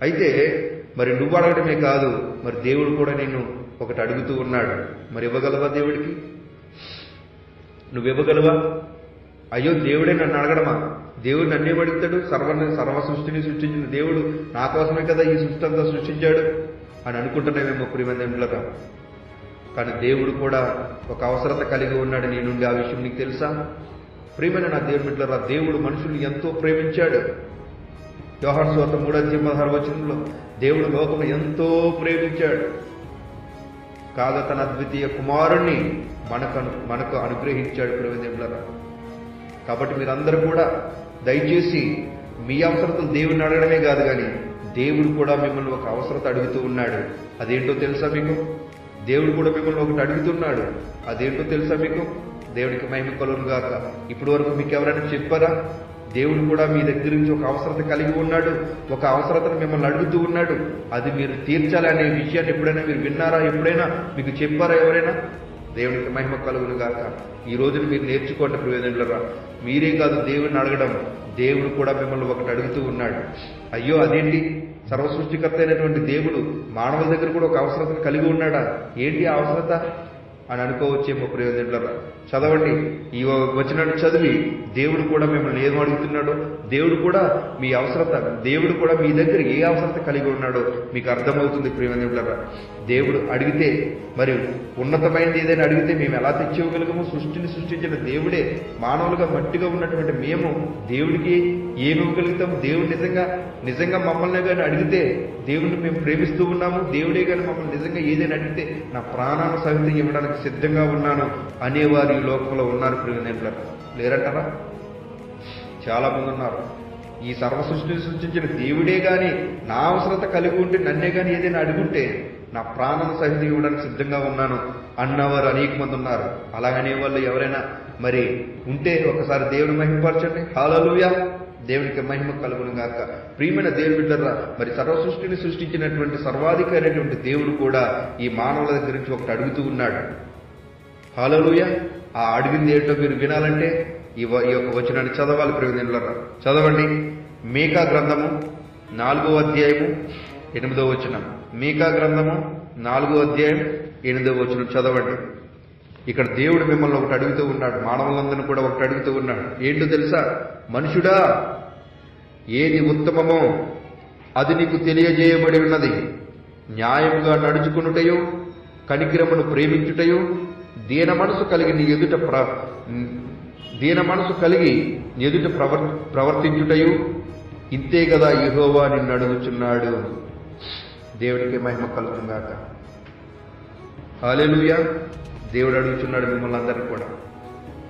అయితే మరి నువ్వు అడగడమే కాదు, మరి దేవుడు కూడా నిన్ను ఒకటి అడుగుతూ ఉన్నాడు. మరి ఇవ్వగలవా దేవుడికి? నువ్వివ్వగలవా? అయ్యో దేవుడే నన్ను అడగడమా? దేవుడు నన్నేం అడుగుతాడు? సర్వ సృష్టిని సృష్టించిన దేవుడు నా కోసమే కదా ఈ సృష్టి అంతా సృష్టించాడు అని అనుకుంటున్నావేమో ప్రియమందిరా. కానీ దేవుడు కూడా ఒక అవసరత కలిగి ఉన్నాడు నీ నుండి. ఆ విషయం నీకు తెలుసా? ప్రియమైన నా దేవుని బిడ్డలారా, దేవుడు మనుషుల్ని ఎంతో ప్రేమించాడు. యోహాను సువార్త 3:16 దేవుడు లోకం ఎంతో ప్రేమించాడు, కాగా తన అద్వితీయ కుమారుణ్ణి మనకు అనుగ్రహించాడు. ప్రియమైన కాబట్టి మీరందరూ కూడా దయచేసి మీ అవసరతలు దేవుడిని అడగడమే కాదు, కానీ దేవుడు కూడా మిమ్మల్ని ఒక అవసరత అడుగుతూ ఉన్నాడు. అదేంటో తెలుసా మీకు? దేవుడు కూడా మిమ్మల్ని ఒకటి అడుగుతున్నాడు. అదేంటో తెలుసా మీకు? దేవుడికి మహిమ కలుగును గాక. ఇప్పటి వరకు మీకు ఎవరైనా చెప్పారా? దేవుడు కూడా మీ దగ్గర నుంచి ఒక అవసరత కలిగి ఉన్నాడు, ఒక అవసరతను మిమ్మల్ని అడుగుతూ ఉన్నాడు. అది మీరు తీర్చాలి అనే విషయాన్ని ఎప్పుడైనా మీరు విన్నారా? ఎప్పుడైనా మీకు చెప్పారా ఎవరైనా? దేవునికి మహిమ కలుగును గాక. ఈ రోజున మీరు నేర్చుకోండి ప్రియజనులారా. మీరే కాదు దేవుడిని అడగడం, దేవుడు కూడా మిమ్మల్ని ఒకటి అడుగుతూ ఉన్నాడు. అయ్యో అదేంటి, సర్వసృష్టికర్త అయినటువంటి దేవుడు మానవుల దగ్గర కూడా ఒక అవసరతను కలిగి ఉన్నాడా? ఏంటి ఆ అవసరత అని అనుకోవచ్చేమో ప్రియజనులారా. చదవండి, ఈ వచనాన్ని చదివి దేవుడు కూడా మిమ్మల్ని ఏం అడుగుతున్నాడో, దేవుడు కూడా మీ అవసరత, దేవుడు కూడా మీ దగ్గర ఏ అవసరత కలిగి ఉన్నాడో మీకు అర్థమవుతుంది ప్రియజనులారా. దేవుడు అడిగితే, మరి ఉన్నతమైనది ఏదైనా అడిగితే మేము ఎలా తెచ్చివ్వగలగము? సృష్టిని సృష్టించిన దేవుడే మానవులుగా మట్టిగా ఉన్నటువంటి మేము దేవుడికి ఏమి ఇవ్వగలుగుతాము? దేవుడు నిజంగా మమ్మల్ని కానీ అడిగితే, దేవుడిని మేము ప్రేమిస్తూ ఉన్నాము, దేవుడే కానీ మమ్మల్ని నిజంగా ఏదైనా అడిగితే నా ప్రాణాన్ని సహితం ఇవ్వడానికి సిద్ధంగా ఉన్నాను అనేవారు ఈ లోకంలో ఉన్నారు ప్రియజనులారా. లేరంటారా? చాలా మంది ఉన్నారు. ఈ సర్వ సృష్టిని సృష్టించిన దేవుడే గాని నా అవసరత కలిగి ఉంటే, నన్నే గాని ఏదైనా అడుగుంటే నా ప్రాణాన్ని సహితం ఇవ్వడానికి సిద్ధంగా ఉన్నాను అన్నవారు అనేక మంది ఉన్నారు. అలాగనే వాళ్ళు ఎవరైనా మరి ఉంటే ఒకసారి దేవుని మహిమపరచండి. హల్లెలూయా, దేవునికి మహిమ కలుగును గాక. ప్రియమైన దేవుని బిడ్డలారా, మరి సర్వ సృష్టిని సృష్టించినటువంటి సర్వాధికారి అయినటువంటి దేవుడు కూడా ఈ మానవుల దగ్గర నుంచి ఒకటి అడుగుతూ ఉన్నాడు. హల్లెలూయా. ఆ అడిగింది ఏంటో మీరు వినాలంటే ఈ యొక్క వచనాన్ని చదవాలి ప్రియమైన. చదవండి, మీకా గ్రంథము 4వ అధ్యాయము 8వ వచనం. మీకా గ్రంథము 4వ అధ్యాయం 8వ వచనం చదవండి. ఇక్కడ దేవుడు మిమ్మల్ని ఒకటి అడుగుతూ ఉన్నాడు, మానవులందరినీ కూడా ఒకటి అడుగుతూ ఉన్నాడు. ఏంటో తెలుసా? మనుషుడా, ఏది ఉత్తమమో అది నీకు తెలియజేయబడి ఉన్నది. న్యాయముగా నడుచుకునుటయో, కనికరమును ప్రేమించుటయో, దీన మనసు కలిగి నీ ఎదుట ప్రవర్తించుటయు, ఇంతే కదా యెహోవా నిన్ను అడుగుచున్నాడు. దేవుడికి మహిమ కలుగును గాక. హల్లెలూయా. దేవుడు అడుగుచున్నాడు మిమ్మల్ని అందరినీ కూడా.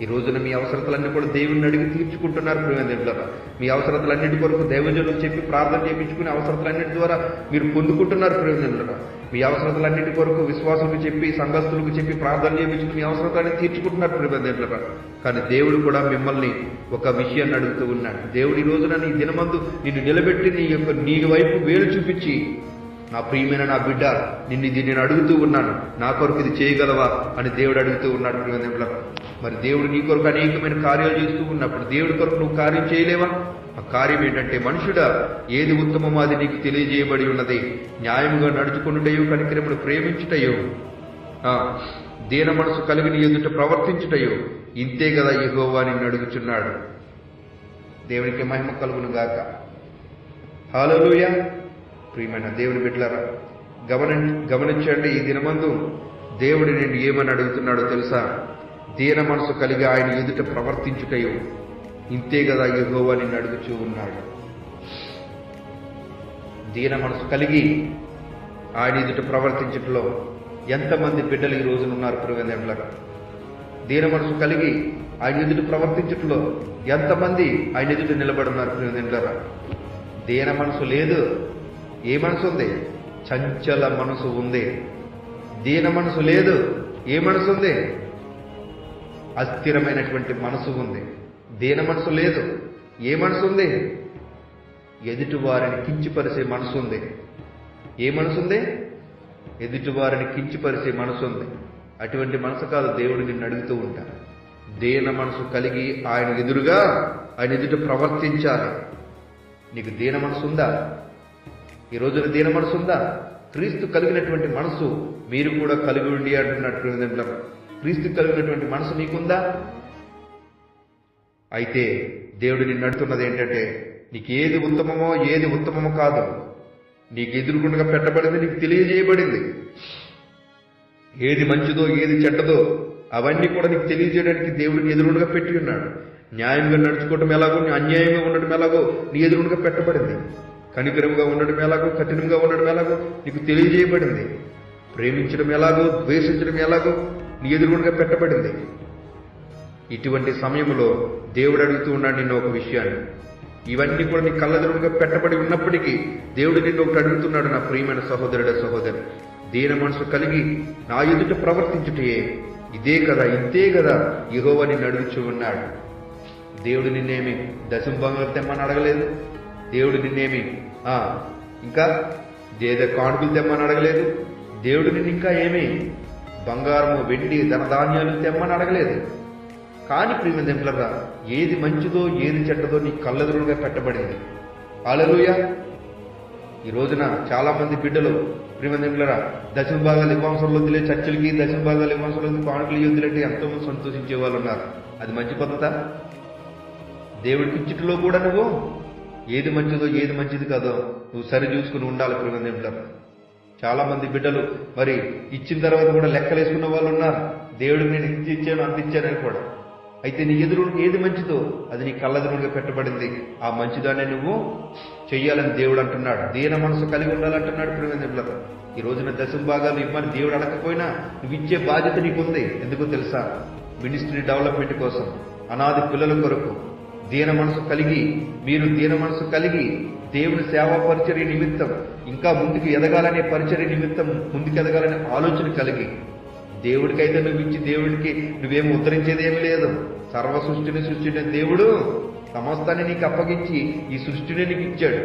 ఈ రోజున మీ అవసరతలన్నీ కూడా దేవుడిని అడిగి తీర్చుకుంటున్నారు ప్రియమైన. మీ అవసరతలన్నిటి కొరకు దైవజనులు చెప్పి ప్రార్థన చేయించుకుని అవసరతలన్నిటి ద్వారా మీరు పొందుకుంటున్నారు ప్రియమైన. మీ అవసరతలన్నిటి కొరకు విశ్వాసులకు చెప్పి, సంఘస్థులకు చెప్పి ప్రార్థన చేయించుకుని మీ అవసరతలన్నీ తీర్చుకుంటున్నారు ప్రియమైన. కానీ దేవుడు కూడా మిమ్మల్ని ఒక విషయాన్ని అడుగుతూ ఉన్నాడు. దేవుడు ఈ రోజున నీ దినమందు నిన్ను నిలబెట్టి నీ వైపు వేలు చూపించి, నా ప్రియమైన నా బిడ్డ, నేను అడుగుతూ ఉన్నాను, నా కొరకు ఇది చేయగలవా అని దేవుడు అడుగుతూ ఉన్నాడు ప్రియమైన. మరి దేవుడు నీ కొరకు అనేకమైన కార్యాలు చేస్తూ ఉన్నప్పుడు దేవుడి కొరకు నువ్వు కార్యం చేయలేవా? ఆ కార్యం ఏంటంటే, మనుషుడా, ఏది ఉత్తమమో అది నీకు తెలియజేయబడి ఉన్నది. న్యాయముగా నడుచుకునుటయో, కనికరమును ప్రేమించుటయో, దీన మనసు కలిగి నీ ఎదుట ప్రవర్తించుటయో, ఇంతే కదా యెహోవా నిన్ను అడుగుచున్నాడు. దేవునికి మహిమ కలుగును గాక. హల్లెలూయా. ప్రియమైన దేవుని బిడ్డలారా, గమనించండి, ఈ దినమందు దేవుడు నిన్ను ఏమని అడుగుతున్నాడో తెలుసా? దీన మనసు కలిగి ఆయన ఎదుట ప్రవర్తించుటయో, ఇంతే కదా యెహోవా నిన్ను అడుగుచూ ఉన్నాడు. దీన మనసు కలిగి ఆయన ఎదుట ప్రవర్తించటంలో ఎంతమంది బిడ్డలు ఈ రోజున ఉన్నారు ప్రియమైన. దీన మనసు కలిగి ఆయన ఎదుట ప్రవర్తించటంలో ఎంతమంది ఆయన ఎదుట నిలబడున్నారు ప్రియమైన. దీన మనసు లేదు. ఏ మనసు ఉంది? చంచల మనసు ఉంది. దీన మనసు లేదు. ఏ మనసు ఉంది? అస్థిరమైనటువంటి మనసు ఉంది. దీన మనసు లేదు. ఏ మనసు ఉంది? ఎదుటి వారిని కించిపరిచే మనసు ఉంది. ఏ మనసు ఉంది? ఎదుటి వారిని కించిపరిచే మనసు ఉంది. అటువంటి మనసు కాదు దేవుడు నిన్ను అడుగుతూ ఉంటాడు. దీన మనసు కలిగి ఆయన ఎదురుగా ఆయన ఎదుట ప్రవర్తించాలి. నీకు దీన మనసు ఉందా? ఈ రోజున దీన మనసు ఉందా? క్రీస్తు కలిగినటువంటి మనసు మీరు కూడా కలిగి ఉండి అంటున్నట్టు. క్రీస్తు కలిగినటువంటి మనసు నీకుందా? అయితే దేవుడు నిన్ను అడుగుతున్నది ఏంటంటే, నీకు ఏది ఉత్తమమో ఏది ఉత్తమమో కాదు, నీకు ఎదురుగుండగా పెట్టబడింది, నీకు తెలియజేయబడింది. ఏది మంచిదో ఏది చెడ్డదో అవన్నీ కూడా నీకు తెలియజేయడానికి దేవుడికి ఎదురుగుండగా పెట్టి ఉన్నాడు. న్యాయంగా నడుచుకోవటం ఎలాగో, అన్యాయంగా ఉండటం ఎలాగో నీ ఎదురుగుండగా పెట్టబడింది. కనికరంగా ఉండడం ఎలాగో, కఠినంగా ఉండడం ఎలాగో నీకు తెలియజేయబడింది. ప్రేమించడం ఎలాగో, ద్వేషించడం ఎలాగో నీ ఎదురుగుండగా పెట్టబడింది. ఇటువంటి సమయంలో దేవుడు అడుగుతూ ఉన్నాడు నిన్ను ఒక విషయాన్ని. ఇవన్నీ కూడా నీ కళ్ళెదురుగా పెట్టబడి ఉన్నప్పటికీ దేవుడు నిన్ను ఒకటి అడుగుతున్నాడు, నా ప్రియమైన సహోదరుడ సహోదరి. దీన మనసు కలిగి నా ఎదుట ప్రవర్తించుటే ఇదే కదా, ఇంతే కదా యెహోవా నిన్ను అడుగుచూ ఉన్నాడు. దేవుడు నిన్నేమి దశంభాగాలు తెమ్మని అడగలేదు. దేవుడు నిన్నేమి ఇంకా కానుకలు తెమ్మని అడగలేదు. దేవుడు నిన్ను ఇంకా ఏమి బంగారము, వెండి, ధనధాన్యాలు తెమ్మని అడగలేదు. కానీ ప్రియమిత్రులారా, ఏది మంచిదో ఏది చెడ్డదో నీ కళ్ళెదురుగా పెట్టబడింది. హల్లెలూయా. ఈ రోజున చాలా మంది బిడ్డలు ప్రియమిత్రులారా, దశమ భాగాలు ఇవ్వాల్సిన వదిలే, చర్చలకి దశమ భాగాలు ఇవ్వాల్సిన వదిలి, కానుకలు వదిలేంటే ఎంతోమంది సంతోషించే వాళ్ళు ఉన్నారు. అది మంచి పద్ధత? దేవుడికి ఇచ్చిట్లో కూడా నువ్వు ఏది మంచిదో ఏది మంచిది కాదో నువ్వు సరి చూసుకుని ఉండాలి ప్రియమిత్రులారా. చాలా మంది బిడ్డలు మరి ఇచ్చిన తర్వాత కూడా లెక్కలేసుకున్న వాళ్ళు ఉన్నారు. దేవుడికి నేను ఇంత ఇచ్చాను అంత ఇచ్చానని కూడా. అయితే నీ ఎదురు ఏది మంచిదో అది నీ కళ్ళెదురుగా పెట్టబడింది. ఆ మంచిదాన్ని నువ్వు చెయ్యాలని దేవుడు అంటున్నాడు. దీన మనసు కలిగి ఉండాలంటున్నాడు ప్రియమిత్రులారా. ఈ రోజున దశమ భాగాలు ఇవ్వని దేవుడు అడగకపోయినా నువ్వు ఇచ్చే బాధ్యత నీకుంది. ఎందుకో తెలుసా? మినిస్ట్రీ డెవలప్మెంట్ కోసం, అనాథ పిల్లల కొరకు దీన మనసు కలిగి, మీరు దీన మనసు కలిగి దేవుని సేవా పరిచర్య నిమిత్తం ఇంకా ముందుకు ఎదగాలనే పరిచర్య నిమిత్తం ముందుకు ఎదగాలనే ఆలోచన కలిగి, దేవుడికైతే నువ్వు ఇచ్చి దేవుడికి నువ్వేమి ఉద్ధరించేది ఏమి లేదు. సర్వ సృష్టిని సృష్టించిన దేవుడు సమస్తాన్ని నీకు అప్పగించి ఈ సృష్టినే నీకు ఇచ్చాడు.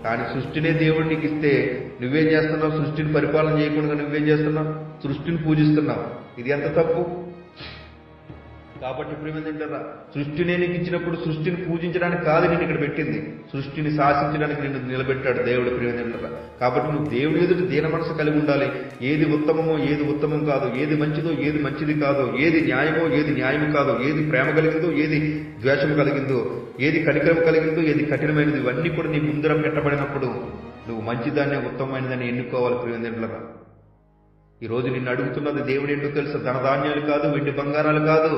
కానీ సృష్టినే దేవుడు నీకు ఇస్తే నువ్వేం చేస్తున్నావు? సృష్టిని పరిపాలన చేయకుండా నువ్వేం చేస్తున్నావు? సృష్టిని పూజిస్తున్నావు. ఇది ఎంత తప్పు? కాబట్టి ప్రియమిత్రులారా, సృష్టిని నీకు ఇచ్చినప్పుడు సృష్టిని పూజించడానికి కాదు నేను ఇక్కడ పెట్టింది, సృష్టిని శాసించడానికి నిన్ను నిలబెట్టాడు దేవుడు ప్రియమిత్రులారా. కాబట్టి నువ్వు దేవుడి ఎదుట దీన మనసు కలిగి ఉండాలి. ఏది ఉత్తమమో ఏది ఉత్తమం కాదు, ఏది మంచిదో ఏది మంచిది కాదో, ఏది న్యాయమో ఏది న్యాయము కాదో, ఏది ప్రేమ కలిగిందో ఏది ద్వేషము కలిగిందో, ఏది కనికరం కలిగిందో ఏది కఠినమైనది, ఇవన్నీ కూడా నీ ముందర పెట్టబడినప్పుడు నువ్వు మంచిదాన్ని ఉత్తమమైనదాన్ని ఎన్నుకోవాలి ప్రియమిత్రులారా. ఈ రోజు నిన్ను అడుగుతున్నది దేవుడు ఏంటో తెలుసా? ధనధాన్యాలు కాదు, వెండి బంగారాలు కాదు,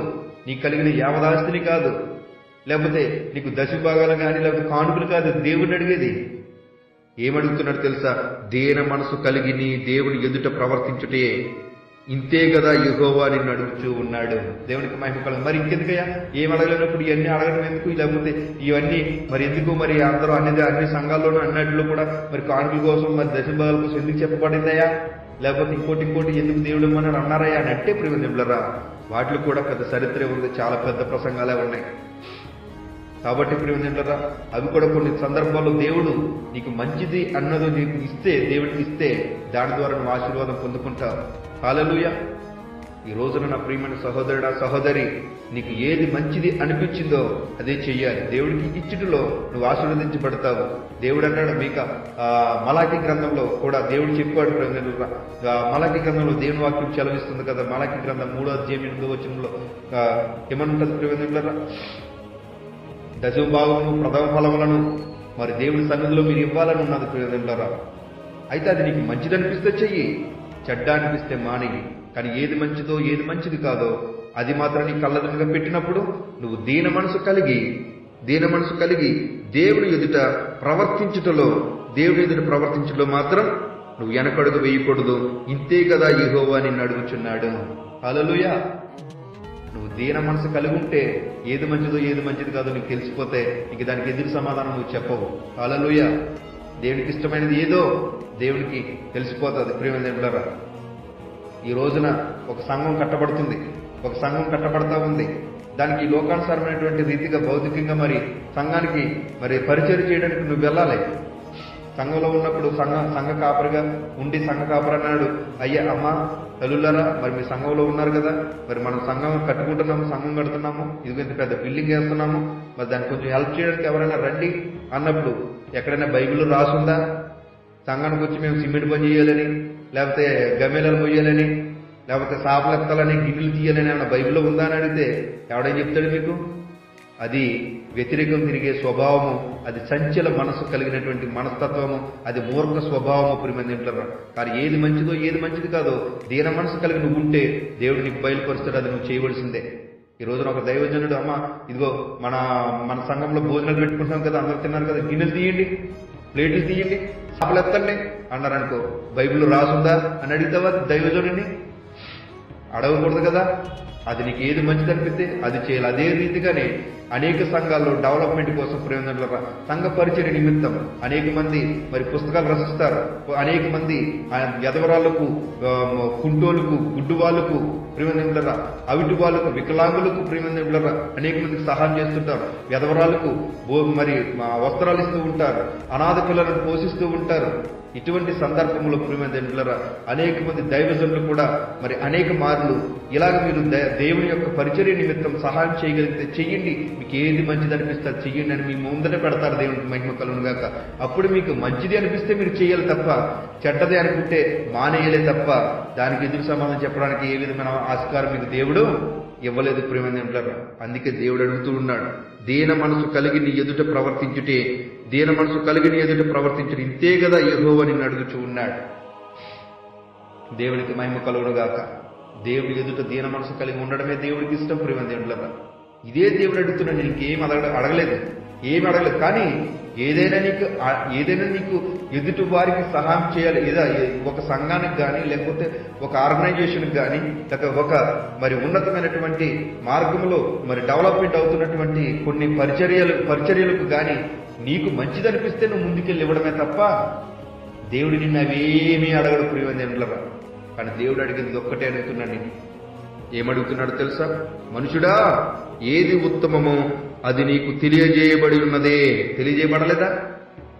నీకు కలిగిన యావదాస్తిని కాదు, లేకపోతే నీకు దశమ భాగాలు కానీ లేకపోతే కానుకలు కాదు. దేవుడిని అడిగేది ఏమడుగుతున్నాడు తెలుసా? దీన మనసు కలిగి నీ దేవుని ఎదుట ప్రవర్తించుటే ఇంతే కదా యెహోవా నిన్ను అడుగుచూ ఉన్నాడు. దేవునికి మహిమ కలుగు. మరి ఇంకెందుకయ్యా? ఏం అడగలేనప్పుడు ఇవన్నీ అడగడం ఎందుకు? లేకపోతే ఇవన్నీ మరి ఎందుకు? మరి అందరూ అన్ని సంఘాల్లోనూ అన్నట్లు కూడా మరి కానుకల కోసం మరి దశమ భాగాల కోసం ఎందుకు చెప్పబడిందయ్యా? లేకపోతే ఇంకోటి ఎందుకు దేవుడు మనం అన్నారయ్యా అని అంటే ప్రియమిత్రులారా, వాటిలో కూడా పెద్ద చరిత్ర ఉంది, చాలా పెద్ద ప్రసంగాలే ఉన్నాయి. కాబట్టి ప్రియమిత్రులారా, అవి కూడా కొన్ని సందర్భాల్లో దేవుడు నీకు మంచిది అన్నది నీకు ఇస్తే, దేవుడికి ఇస్తే దాని ద్వారా నువ్వు ఆశీర్వాదం పొందుకుంటావు. హల్లెలూయా. ఈ రోజున నా ప్రియమైన సహోదరుడా సహోదరి, నీకు ఏది మంచిది అనిపించిందో అదే చెయ్యాలి. దేవుడికి ఇచ్చుటలో నువ్వు ఆశీర్వదించబడతావు. దేవుడు అన్నాడు మీక మలాకి గ్రంథంలో కూడా దేవుడు చెప్పాడు. మలాకి గ్రంథంలో దేవుని వాక్యం చెలవిస్తుంది కదా. మలాకి గ్రంథం 3వ అధ్యాయం 8వ వచనంలో ఏమనుంటుంది ప్రియమిత్రులారా? దశమ భాగము ప్రథమ ఫలములను మరి దేవుని సన్నిధిలో మీరు ఇవ్వాలని ఉన్నది ప్రియమిత్రులారా. అయితే అది నీకు మంచిది అనిపిస్తే చెయ్యి, చెడ్డ అనిపిస్తే మానేయి. కానీ ఏది మంచిదో ఏది మంచిది కాదో అది మాత్రం నీ కళ్ళెదురుగా పెట్టినప్పుడు నువ్వు దీన మనసు కలిగి దేవుని ఎదుట ప్రవర్తించుటలో మాత్రం నువ్వు వెనకడుగు వేయకూడదు. ఇంతే కదా యెహోవా నిన్ను అడుగుచున్నాడు. హల్లెలూయా. నువ్వు దీన మనసు కలిగి ఉంటే ఏది మంచిదో ఏది మంచిది కాదో నీకు తెలిసిపోతే నీకు దానికి ఎదురు సమాధానం నువ్వు చెప్పవు. హల్లెలూయా. దేవునికి ఇష్టమైనది ఏదో దేవునికి తెలిసిపోతుంది ప్రియమిత్రులారా. ఈ రోజున ఒక సంఘం కట్టబడుతుంది, ఒక సంఘం కట్టబడతా ఉంది. దానికి లోకానుసారమైనటువంటి రీతిగా భౌతికంగా మరి సంఘానికి మరి పరిచయం చేయడానికి నువ్వు వెళ్ళాలి. సంఘంలో ఉన్నప్పుడు సంఘ కాపరిగా ఉండి సంఘ కాపరి అన్నాడు, అయ్యా అమ్మా తల్లులారా, మరి మీ సంఘంలో ఉన్నారు కదా, మరి మనం సంఘం కట్టుకుంటున్నాము, సంఘం కడుతున్నాము, ఇది ఇంత పెద్ద బిల్డింగ్ వేస్తున్నాము, మరి దానికి కొంచెం హెల్ప్ చేయడానికి ఎవరైనా రండి అన్నప్పుడు ఎక్కడైనా బైబిల్లో రాసుందా? సంఘానికి వచ్చి మేము సిమెంట్ పని చేయాలని, లేకపోతే గమేళాలు మొయ్యాలని, లేకపోతే సాపలు ఎత్తాలని, గిన్నెలు తీయాలని ఏమైనా బైబిల్లో ఉందా అని అడిగితే ఎవడేం చెప్తాడు మీకు? అది వ్యతిరేకం తిరిగే స్వభావము, అది సంచల మనసు కలిగినటువంటి మనస్తత్వము, అది మూర్ఖ స్వభావము ప్రియమైన ఇంట్లో. కానీ ఏది మంచిదో ఏది మంచిది కాదో దీన మనసు కలిగి నువ్వు ఉంటే దేవుడు నీకు బయలుపరుస్తాడు, అది నువ్వు చేయవలసిందే. ఈ రోజున ఒక దైవజనుడు, అమ్మ ఇదిగో మన సంఘంలో భోజనాలు పెట్టుకుంటున్నాం కదా, అందరూ తిన్నారు కదా, గిన్నెలు తీయండి, ప్లేట్లు తీయండి, సాపలు ఎత్తండి అన్నారనుకో, బైబిల్లో రాసుందా అని అడుగుతావా దైవజనుడిని? అడగకూడదు కదా. అది నీకు ఏది మంచిది అనిపిస్తే అది చేయాలి. అదే రీతిగానే అనేక సంఘాల్లో డెవలప్మెంట్ కోసం ప్రయోజనాల సంఘ పరిచయ నిమిత్తం అనేక మంది మరి పుస్తకాలు రచిస్తారు. అనేక మంది యదవరాళ్లకు, కుంటోళ్లకు, గుడ్డు వాళ్లకు ప్రియమందిరా, అవిటి వాళ్లకు, వికలాంగులకు ప్రియమందిరా అనేక మందికి సహాయం చేస్తుంటారు. యదవరాళ్లకు మరి వస్త్రాలు ఇస్తూ ఉంటారు, అనాథ పిల్లలను పోషిస్తూ ఉంటారు. ఇటువంటి సందర్భంలో ప్రియమందిరా అనేక మంది దైవజనులు కూడా మరి అనేక మార్లు ఇలాగ మీరు దేవుని యొక్క పరిచర్య నిమిత్తం సహాయం చేయగలిగితే చెయ్యండి, మీకు ఏది మంచిది అనిపిస్తే చెయ్యండి అని మీ ముందట పెడతారు. దేవునికి మహిమ కలుగును గాక. అప్పుడు మీకు మంచిది అనిపిస్తే మీరు చేయాలి తప్ప, చెడ్డది అనుకుంటే మానేయలే తప్ప దానికి ఎదురు సమాధానం చెప్పడానికి ఏ విధమైన ఆస్కారం మీకు దేవుడు ఇవ్వలేదు ప్రియమందిరా. అందుకే దేవుడు అడుగుతూ ఉన్నాడు, దీన మనసు కలిగి నీ ఎదుట ప్రవర్తించుటే, దీన మనసు కలిగి నీ ఎదుట ప్రవర్తించుట, ఇంతే కదా యెహోవా నిన్ను అడుగుచూ ఉన్నాడు. దేవునికి మహిమ కలుగును గాక. దేవుడి ఎదుట దీన మనసు కలిగి ఉండడమే దేవుడికి ఇష్టం ప్రియమందిరా. ఇదే దేవుడు అడుగుతున్నాడు, ఇంకేం అడగలేదు, ఏమి అడగలేదు. కానీ ఏదైనా నీకు ఎదుటి వారికి సహాయం చేయాలి. ఏదో ఒక సంఘానికి కానీ, లేకపోతే ఒక ఆర్గనైజేషన్కి కానీ, లేక ఒక మరి ఉన్నతమైనటువంటి మార్గంలో మరి డెవలప్మెంట్ అవుతున్నటువంటి కొన్ని పరిచర్యలకు కానీ నీకు మంచిది అనిపిస్తే నువ్వు ముందుకెళ్ళి ఇవ్వడమే తప్ప దేవుడు నిన్ను అవేమీ అడగడు ప్రియమందిరా. కానీ దేవుడు అడిగింది ఒక్కటే అడుగుతున్నాడు. నేను ఏమడుగుతున్నాడు తెలుసా? మనుషుడా, ఏది ఉత్తమమో అది నీకు తెలియజేయబడి ఉన్నదే. తెలియజేయబడలేదా?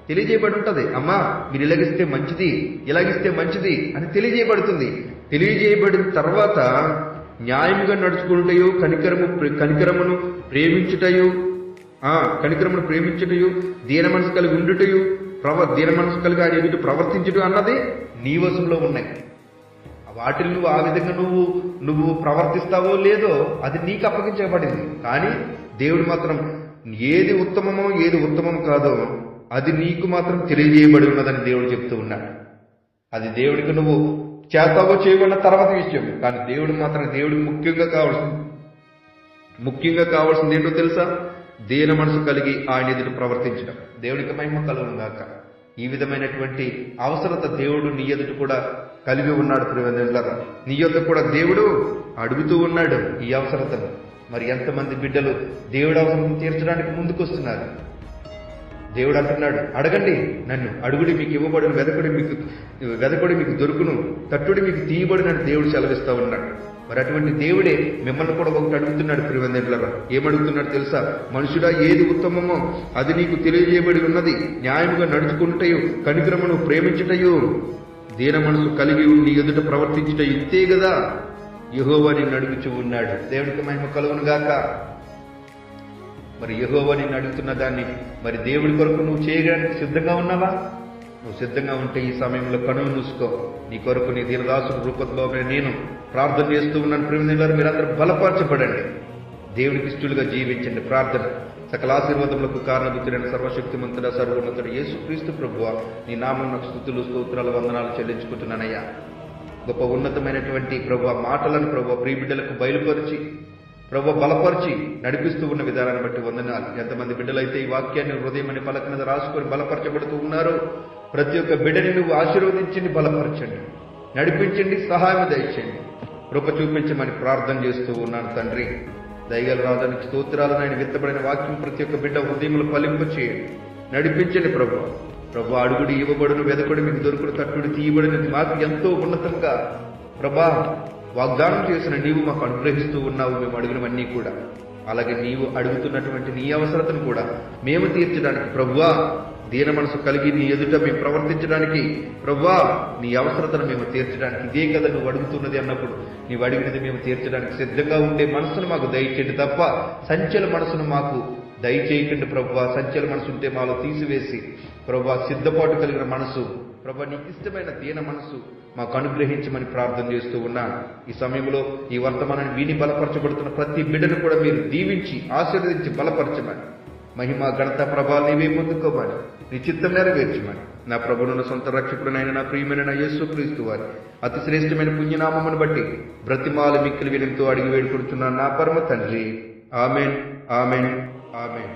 తెలియజేయబడి ఉంటుంది. అమ్మా మీరు ఇలాగిస్తే మంచిది, ఇలాగిస్తే మంచిది అని తెలియజేయబడుతుంది. తెలియజేయబడిన తర్వాత న్యాయముగా నడుచుకుంటయో, కనికరమును ప్రేమించుటయు, దీన మనసు కలిగి ఉండుటయు, దీన మనసు కలిగి ఆయన ఎదుటి ప్రవర్తించుట అన్నది నీ వశంలో ఉన్నాయి. వాటిని నువ్వు ఆ విధంగా నువ్వు ప్రవర్తిస్తావో లేదో అది నీకు అప్పగించబడింది. కానీ దేవుడు మాత్రం ఏది ఉత్తమమో ఏది ఉత్తమం కాదో అది నీకు మాత్రం తెలియజేయబడి ఉన్నదని దేవుడు చెప్తూ ఉన్నాడు. అది దేవుడికి నువ్వు చేస్తావో చేయబడిన తర్వాత విషయం. కానీ దేవుడికి ముఖ్యంగా కావాల్సింది ఏంటో తెలుసా? దీన మనసు కలిగి ఆయన ఎదుట ప్రవర్తించడం. దేవుడికి మహిమ కలుగును గాక. ఈ విధమైనటువంటి అవసరత దేవుడు నీ ఎదుట కూడా కలిగి ఉన్నాడు ప్రియమందిరా. నీ యొక్క కూడా దేవుడు అడుగుతూ ఉన్నాడు ఈ అవసరతను. మరి ఎంతమంది బిడ్డలు దేవుడు అవసరం తీర్చడానికి ముందుకొస్తున్నారు? దేవుడు అంటున్నాడు, అడగండి నన్ను, అడుగుడి మీకు ఇవ్వబడును, వెదకుడి మీకు దొరుకును, తట్టుడి మీకు తీయబడినట్టు దేవుడు సెలవిస్తా ఉన్నాడు. మరి అటువంటి దేవుడే మిమ్మల్ని కూడా ఒకటి అడుగుతున్నాడు ప్రియమందిరా. ఏమడుగుతున్నాడు తెలుసా? మనుషుడా, ఏది ఉత్తమమో అది నీకు తెలియజేయబడి ఉన్నది, న్యాయముగా నడుచుకుంటయు, కనికరమును ప్రేమించుటయు, దీన మనసు కలిగి నీ ఎదుట ప్రవర్తించుట, ఇంతే కదా యెహోవా నిన్ను అడుగుచూ ఉన్నాడు. దేవుడికి మహిమ కలుగును గాక. మరి యెహోవా నిన్ను అడుగుతున్న దాన్ని మరి దేవుడి కొరకు నువ్వు చేయడానికి సిద్ధంగా ఉన్నావా? నువ్వు సిద్ధంగా ఉంటే ఈ సమయంలో కనులు మూసుకో. నీ కొరకు నీ దీనదాసుడు రూపంలోనే నేను ప్రార్థన చేస్తూ ఉన్నాను. ప్రియమిత్రులారా, మీరందరూ బలపరచబడండి, దేవుడికి ఇష్టలుగా జీవించండి. ప్రార్థన. సకల ఆశీర్వాదములకు కారణభూతుడైన సర్వశక్తిమంతుడ సర్వోన్నతుడు యేసుక్రీస్తు ప్రభువా, నీ నామం నాకు స్తుతులు, స్తోత్రాలు, వందనాలు చెల్లించుకుంటున్నానయ్యా. గొప్ప ఉన్నతమైనటువంటి ప్రభువా మాటలను ప్రభువా ప్రియబిడ్డలకు బయలుపరిచి ప్రభువా బలపరిచి నడిపిస్తూ ఉన్న విధానాన్ని బట్టి వందనాలు. ఎంతమంది బిడ్డలైతే ఈ వాక్యాన్ని హృదయం అనే పలక మీద రాసుకొని బలపరచబడుతూ ఉన్నారో ప్రతి ఒక్క బిడ్డని నువ్వు ఆశీర్వదించండి, బలపరచండి, నడిపించండి, సహాయం దయచేయండి, కృప చూపించమని ప్రార్థన చేస్తూ ఉన్నాను తండ్రి. దయగల రాజానికి స్తోత్రాలను ఆయన విత్తబడిన వాక్యం ప్రతి ఒక్క బిడ్డ హృదయములు ఫలింప చేయండి, నడిపించండి ప్రభు. అడుగుడి ఇవ్వబడును, వెదకుడు మీకు దొరుకుడు, తట్టుడు తీయబడినది మాకు ఎంతో ఉన్నతంగా ప్రభా వాగ్దానం చేసిన నీవు మాకు అనుగ్రహిస్తూ ఉన్నావు. మేము అడిగినవన్నీ కూడా అలాగే నీవు అడుగుతున్నటువంటి నీ అవసరతను కూడా మేము తీర్చడానికి ప్రభువా, దీన మనసు కలిగి నీ ఎదుట మేము ప్రవర్తించడానికి ప్రభువా, నీ అవసరతను మేము తీర్చడానికి ఇదే కదా నువ్వు అడుగుతున్నది అన్నప్పుడు నీవు అడిగినది మేము తీర్చడానికి సిద్ధంగా ఉండే మనసును మాకు దయచేయండి తప్ప సంచల మనసును మాకు దయచేయకండి ప్రభువా. సంచల మనసు ఉంటే మాలో తీసివేసి ప్రభువా సిద్ధపాటు కలిగిన మనసు ప్రభా నీకు ఇష్టమైన దీన మనసు మాకు అనుగ్రహించమని ప్రార్థన చేస్తూ ఉన్నాను. ఈ సమయంలో ఈ వర్తమానాన్ని విని బలపరచబడుతున్న ప్రతి బిడ్డను కూడా మీరు దీవించి ఆశీర్వదించి బలపరచమని, మహిమ ఘనత ప్రభావం నీవే పొందుకోమని, నీ చిత్తం నెరవేర్చమని నా ప్రభువును సొంత రక్షకుడునైన నా ప్రియమైన నా యేసుక్రీస్తు వారి అతి శ్రేష్టమైన పుణ్యనామమును బట్టి బ్రతిమాలు మిక్కిలి వినంతో అడిగి వేడుకొడుచున్నాను నా పరమ తండ్రి. Amen, amen, amen.